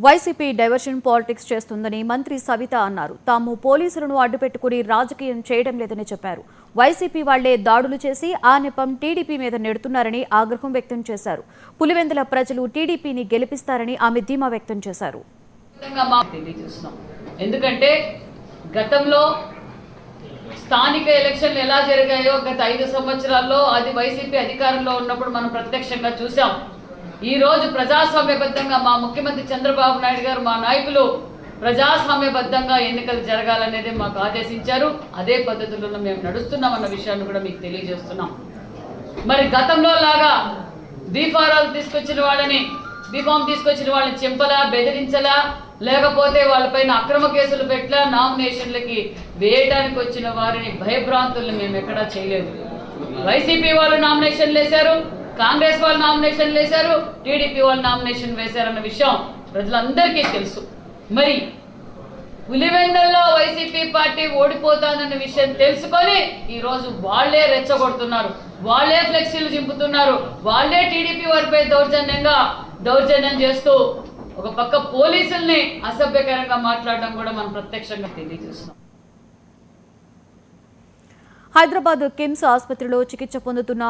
YCP diversion politics చేస్తుందని మంత్రి సవిత అన్నారు. తాము పోలీసులను అడ్డుపెట్టుకుని రాజకీయం చేయడం లేదని చెప్పారు. వైసీపీ వాళ్లే దాడులు చేసి ఆ నెపం టీడీపీ మీద నెడుతున్నారని ఆగ్రహం వ్యక్తం చేశారు. పులివెందుల ప్రజలు టీడీపీని గెలిపిస్తారని ఆమె ధీమా వ్యక్తం చేశారు. ఎందుకంటే గతంలో స్థానిక ఎలక్షన్లు ఎలా జరిగాయో గత 5 సంవత్సరాల్లో అది వైసీపీ అధికారంలో ఉన్నప్పుడు మనం ప్రత్యక్షంగా చూసాం. ఈ రోజు ప్రజాస్వామ్యబద్ధంగా మా ముఖ్యమంత్రి చంద్రబాబు నాయుడు గారు, మా నాయకులు ప్రజాస్వామ్యబద్ధంగా ఎన్నికలు జరగాలనేది మాకు ఆదేశించారు. అదే పద్ధతుల్లో మేము నడుస్తున్నామన్న విషయాన్ని కూడా మీకు తెలియజేస్తున్నాం. మరి గతంలో లాగా బీఫారాలు తీసుకొచ్చిన వాళ్ళని చెంపలా, బెదిరించలా, లేకపోతే వాళ్ళపైన అక్రమ కేసులు పెట్టలా, నామినేషన్లకి వేయడానికి వచ్చిన వారిని భయభ్రాంతుల్ని మేము ఎక్కడా చేయలేదు. వైసీపీ వాళ్ళు నామినేషన్లు వేశారు, కాంగ్రెస్ వాళ్ళు నామినేషన్లు వేశారు, టీడీపీ వాళ్ళు నామినేషన్ వేశారన్న విషయం ప్రజలందరికీ తెలుసు. మరి పులివెందుల్లో వైసీపీ పార్టీ ఓడిపోతానన్న విషయం తెలుసుకొని ఈరోజు వాళ్లే రెచ్చగొడుతున్నారు, వాళ్లే ఫ్లెక్సీలు చింపుతున్నారు, వాళ్లే టీడీపీ వారిపై దౌర్జన్యం చేస్తూ ఒక పక్క పోలీసుల్ని అసభ్యకరంగా మాట్లాడడం కూడా మనం ప్రత్యక్షంగా తెలియజేస్తున్నాం. హైదరాబాద్ కిమ్స్ ఆసుపత్రిలో చికిత్స పొందుతున్న